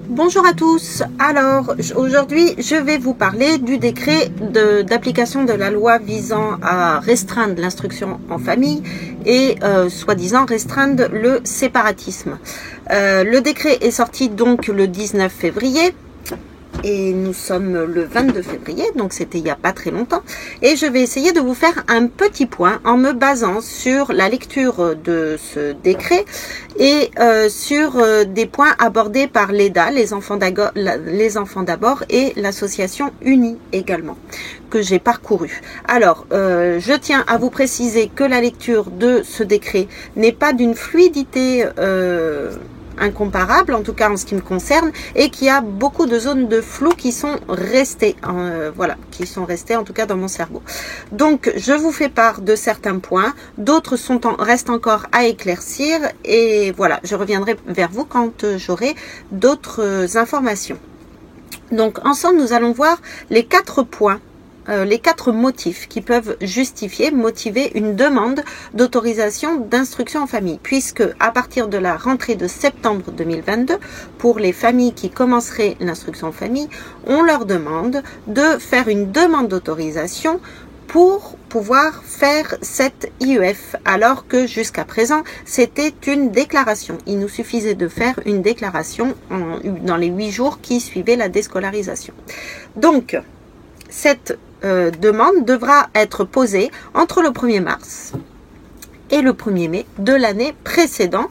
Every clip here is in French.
Bonjour à tous. Alors aujourd'hui je vais vous parler du décret d'application de la loi visant à restreindre l'instruction en famille et soi-disant restreindre le séparatisme. Le décret est sorti donc le 19 février. Et nous sommes le 22 février, donc c'était il n'y a pas très longtemps. Et je vais essayer de vous faire un petit point en me basant sur la lecture de ce décret et sur des points abordés par l'EDA, les enfants d'abord, et l'association Unie également, que j'ai parcouru. Alors, je tiens à vous préciser que la lecture de ce décret n'est pas d'une fluidité incomparable, en tout cas en ce qui me concerne, et qu'il y a beaucoup de zones de flou qui sont restées, qui sont restées en tout cas dans mon cerveau. Donc je vous fais part de certains points, d'autres restent encore à éclaircir, et voilà, je reviendrai vers vous quand j'aurai d'autres informations. Donc ensemble nous allons voir les 4 points, les 4 motifs qui peuvent motiver une demande d'autorisation d'instruction en famille, puisque à partir de la rentrée de septembre 2022, pour les familles qui commenceraient l'instruction en famille, on leur demande de faire une demande d'autorisation pour pouvoir faire cette IEF, alors que jusqu'à présent, c'était une déclaration. Il nous suffisait de faire une déclaration dans les 8 jours qui suivaient la déscolarisation. Donc, cette demande devra être posée entre le 1er mars et le 1er mai de l'année précédant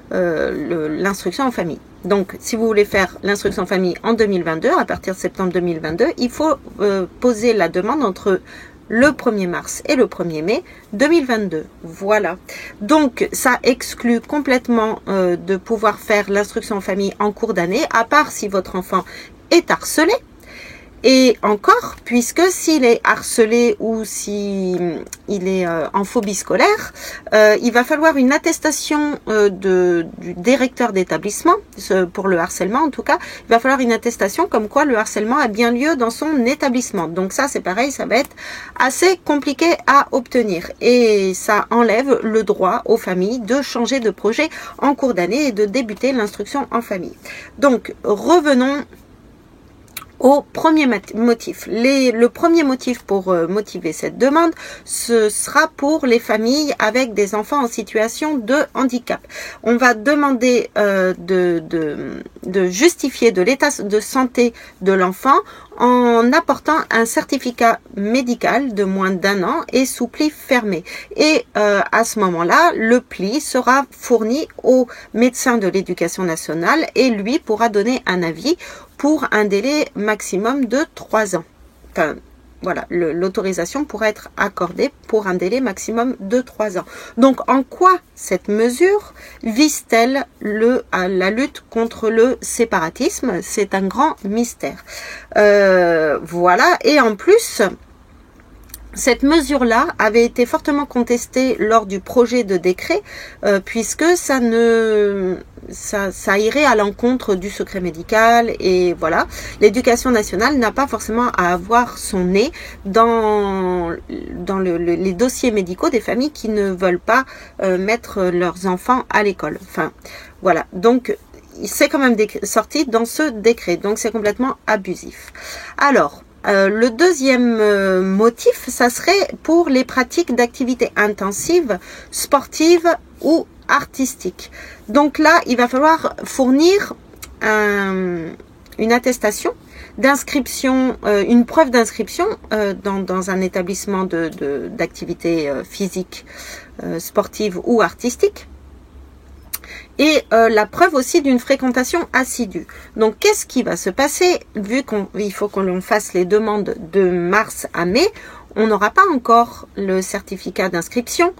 l'instruction en famille. Donc, si vous voulez faire l'instruction en famille en 2022, à partir de septembre 2022, il faut poser la demande entre le 1er mars et le 1er mai 2022. Voilà. Donc, ça exclut complètement de pouvoir faire l'instruction en famille en cours d'année, à part si votre enfant est harcelé. Et encore, puisque s'il est harcelé ou s'il est en phobie scolaire, il va falloir une attestation du directeur d'établissement, pour le harcèlement en tout cas, il va falloir une attestation comme quoi le harcèlement a bien lieu dans son établissement. Donc ça c'est pareil, ça va être assez compliqué à obtenir. Et ça enlève le droit aux familles de changer de projet en cours d'année et de débuter l'instruction en famille. Donc revenons au premier motif. Le premier motif pour motiver cette demande, ce sera pour les familles avec des enfants en situation de handicap. On va demander de justifier de l'état de santé de l'enfant en apportant un certificat médical de moins d'1 an et sous pli fermé. Et à ce moment-là, le pli sera fourni au médecin de l'éducation nationale et lui pourra donner un avis pour un délai maximum de 3 ans. Enfin, voilà, l'autorisation pourra être accordée pour un délai maximum de 3 ans. Donc, en quoi cette mesure vise-t-elle la lutte contre le séparatisme? C'est un grand mystère. Voilà, et en plus, cette mesure-là avait été fortement contestée lors du projet de décret, puisque ça irait à l'encontre du secret médical, et voilà. L'éducation nationale n'a pas forcément à avoir son nez dans les dossiers médicaux des familles qui ne veulent pas mettre leurs enfants à l'école. Enfin, voilà. Donc, c'est quand même sorti dans ce décret, donc c'est complètement abusif. Alors, le deuxième motif, ça serait pour les pratiques d'activités intensives, sportives ou artistiques. Donc là, il va falloir fournir une attestation d'inscription, une preuve d'inscription dans un établissement d'activités physiques, sportives ou artistiques. Et la preuve aussi d'une fréquentation assidue. Donc, qu'est-ce qui va se passer? Vu qu'il faut qu'on fasse les demandes de mars à mai, on n'aura pas encore le certificat d'inscription.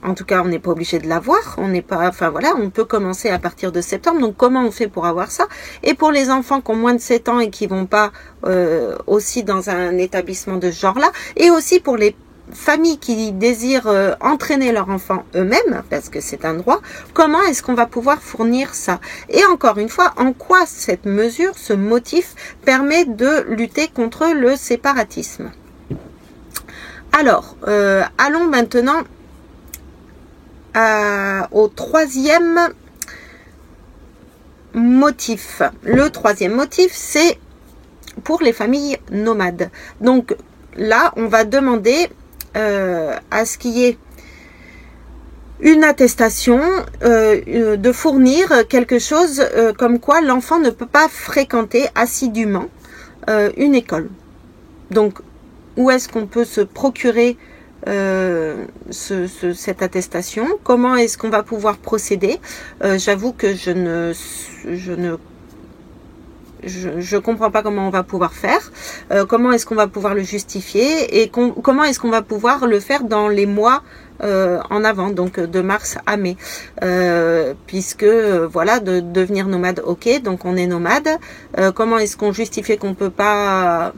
En tout cas, on n'est pas obligé de l'avoir. On n'est pas, enfin voilà, on peut commencer à partir de septembre. Donc, comment on fait pour avoir ça? Et pour les enfants qui ont moins de 7 ans et qui vont pas aussi dans un établissement de ce genre-là, et aussi pour les familles qui désirent entraîner leurs enfants eux-mêmes, parce que c'est un droit, comment est-ce qu'on va pouvoir fournir ça? Et encore une fois, en quoi cette mesure, ce motif, permet de lutter contre le séparatisme? Alors, allons maintenant au troisième motif. Le troisième motif, c'est pour les familles nomades. Donc là, on va demander à ce qu'il y ait une attestation, de fournir quelque chose comme quoi l'enfant ne peut pas fréquenter assidûment une école. Donc, où est-ce qu'on peut se procurer cette attestation? Comment est-ce qu'on va pouvoir procéder? J'avoue que je comprends pas comment on va pouvoir faire, comment est-ce qu'on va pouvoir le justifier et comment est-ce qu'on va pouvoir le faire dans les mois en avant, donc de mars à mai, puisque voilà, de devenir nomade, ok, donc on est nomade, comment est-ce qu'on justifie qu'on peut pas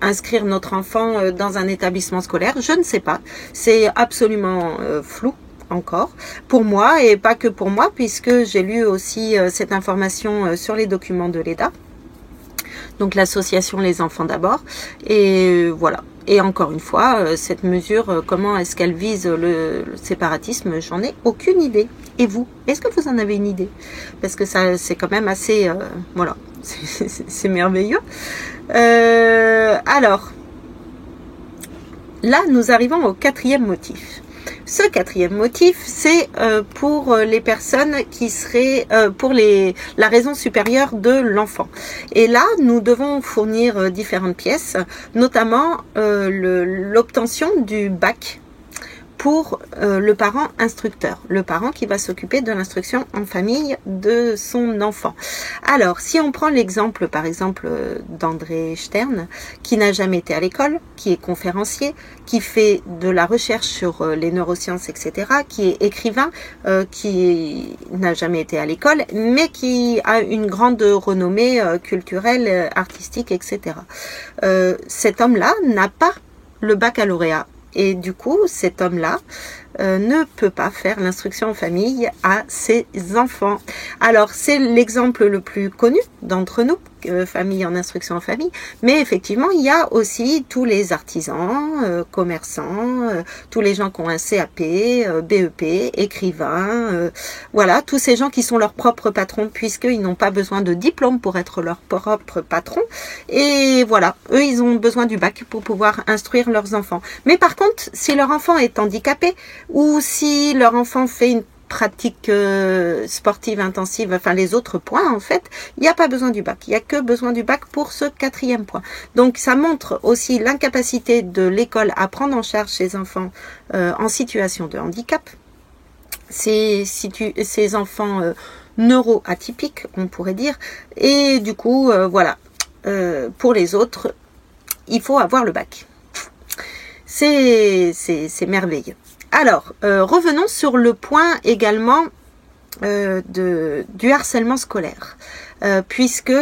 inscrire notre enfant dans un établissement scolaire? Je ne sais pas, c'est absolument flou encore pour moi, et pas que pour moi, puisque j'ai lu aussi cette information sur les documents de l'EDA, donc l'association Les Enfants d'abord, et voilà. Et encore une fois, cette mesure, comment est-ce qu'elle vise le séparatisme? J'en ai aucune idée. Et vous, est-ce que vous en avez une idée? Parce que ça, c'est quand même assez, voilà, c'est merveilleux. Alors, là, nous arrivons au quatrième motif. Ce quatrième motif, c'est pour les personnes qui seraient pour la raison supérieure de l'enfant. Et là, nous devons fournir différentes pièces, notamment l'obtention du bac pour le parent instructeur, le parent qui va s'occuper de l'instruction en famille de son enfant. Alors, si on prend l'exemple, par exemple, d'André Stern, qui n'a jamais été à l'école, qui est conférencier, qui fait de la recherche sur les neurosciences, etc., qui est écrivain, qui n'a jamais été à l'école, mais qui a une grande renommée culturelle, artistique, etc. Cet homme-là n'a pas le baccalauréat. Et du coup, cet homme-là ne peut pas faire l'instruction en famille à ses enfants. Alors, c'est l'exemple le plus connu d'entre nous, famille en instruction en famille, mais effectivement, il y a aussi tous les artisans, commerçants, tous les gens qui ont un CAP, BEP, écrivains, voilà, tous ces gens qui sont leurs propres patrons, puisqu'ils n'ont pas besoin de diplôme pour être leur propre patron, et voilà, eux, ils ont besoin du bac pour pouvoir instruire leurs enfants. Mais par contre, si leur enfant est handicapé, ou si leur enfant fait une pratique sportive intensive, enfin les autres points en fait, il n'y a pas besoin du bac. Il n'y a que besoin du bac pour ce quatrième point. Donc ça montre aussi l'incapacité de l'école à prendre en charge ces enfants en situation de handicap, ces enfants neuroatypiques, on pourrait dire, et du coup, voilà, pour les autres, il faut avoir le bac. C'est merveilleux. Alors, revenons sur le point également du harcèlement scolaire, puisque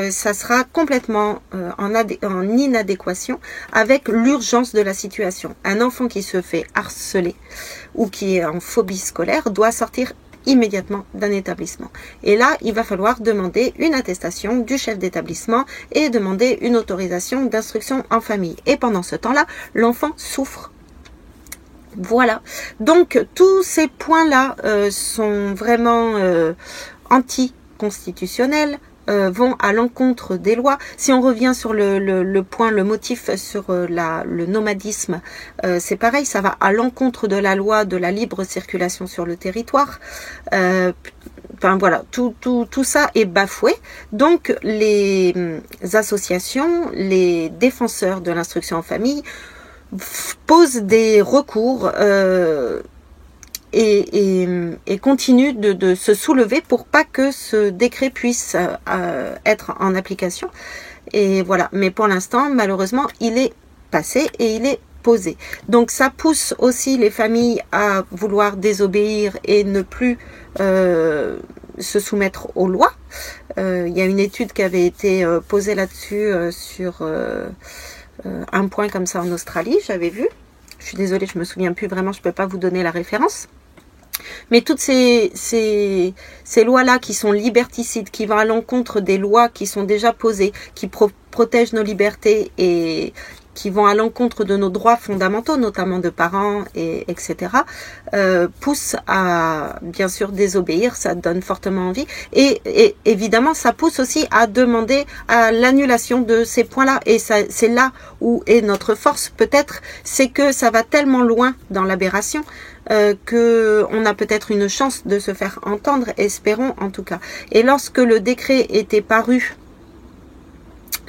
ça sera complètement en inadéquation avec l'urgence de la situation. Un enfant qui se fait harceler ou qui est en phobie scolaire doit sortir immédiatement d'un établissement. Et là, il va falloir demander une attestation du chef d'établissement et demander une autorisation d'instruction en famille. Et pendant ce temps-là, l'enfant souffre. Voilà. Donc, tous ces points-là sont vraiment anticonstitutionnels, vont à l'encontre des lois. Si on revient sur le motif sur le nomadisme, c'est pareil, ça va à l'encontre de la loi de la libre circulation sur le territoire. Enfin voilà, tout ça est bafoué. Donc les associations, les défenseurs de l'instruction en famille posent des recours et continue de se soulever pour pas que ce décret puisse être en application. Et voilà. Mais pour l'instant, malheureusement, il est passé et il est posé. Donc ça pousse aussi les familles à vouloir désobéir et ne plus se soumettre aux lois. Il y a une étude qui avait été posée là-dessus sur un point comme ça en Australie, j'avais vu. Je suis désolée, je me souviens plus vraiment, je peux pas vous donner la référence. Mais toutes ces lois-là qui sont liberticides, qui vont à l'encontre des lois qui sont déjà posées, qui protègent nos libertés et qui vont à l'encontre de nos droits fondamentaux, notamment de parents, etc., poussent à, bien sûr, désobéir. Ça donne fortement envie. Et évidemment, ça pousse aussi à demander à l'annulation de ces points-là. Et c'est là où est notre force, peut-être, c'est que ça va tellement loin dans l'aberration qu'on a peut-être une chance de se faire entendre, espérons en tout cas. Et lorsque le décret était paru,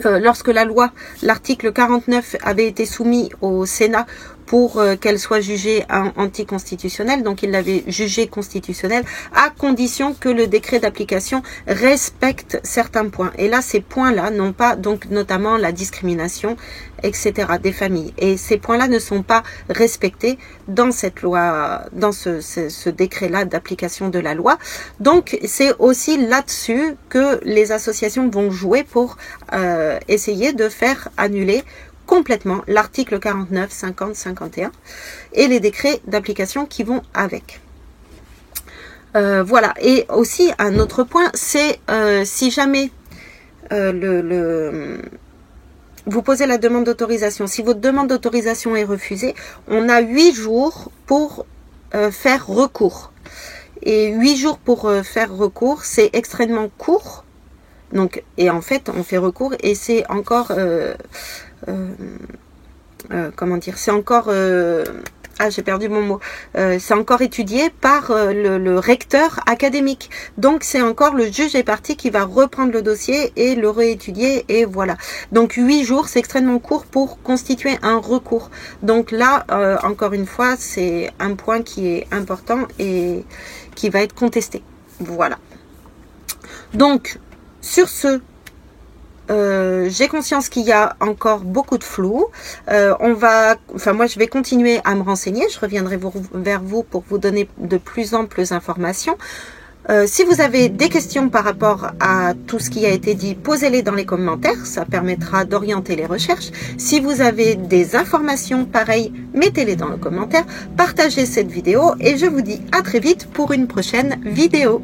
lorsque la loi, l'article 49 avait été soumis au Sénat pour qu'elle soit jugée anticonstitutionnelle, donc il l'avait jugée constitutionnelle, à condition que le décret d'application respecte certains points. Et là, ces points-là n'ont pas, donc notamment la discrimination, etc., des familles. Et ces points-là ne sont pas respectés dans cette loi, dans ce décret-là d'application de la loi. Donc, c'est aussi là-dessus que les associations vont jouer pour essayer de faire annuler complètement l'article 49, 50, 51 et les décrets d'application qui vont avec. Voilà. Et aussi, un autre point, c'est si jamais vous posez la demande d'autorisation, si votre demande d'autorisation est refusée, on a 8 jours pour faire recours. Et 8 jours pour faire recours, c'est extrêmement court. Donc, et en fait, on fait recours et c'est encore... comment dire, c'est encore j'ai perdu mon mot, c'est encore étudié par le recteur académique, donc c'est encore le juge et partie qui va reprendre le dossier et le réétudier, et voilà. Donc 8 jours, c'est extrêmement court pour constituer un recours. Donc là, encore une fois, c'est un point qui est important et qui va être contesté. Voilà. Donc, sur ce, j'ai conscience qu'il y a encore beaucoup de flou. Moi, je vais continuer à me renseigner. Je reviendrai vers vous pour vous donner de plus amples informations. Si vous avez des questions par rapport à tout ce qui a été dit, posez-les dans les commentaires. Ça permettra d'orienter les recherches. Si vous avez des informations pareilles, mettez-les dans les commentaires. Partagez cette vidéo et je vous dis à très vite pour une prochaine vidéo.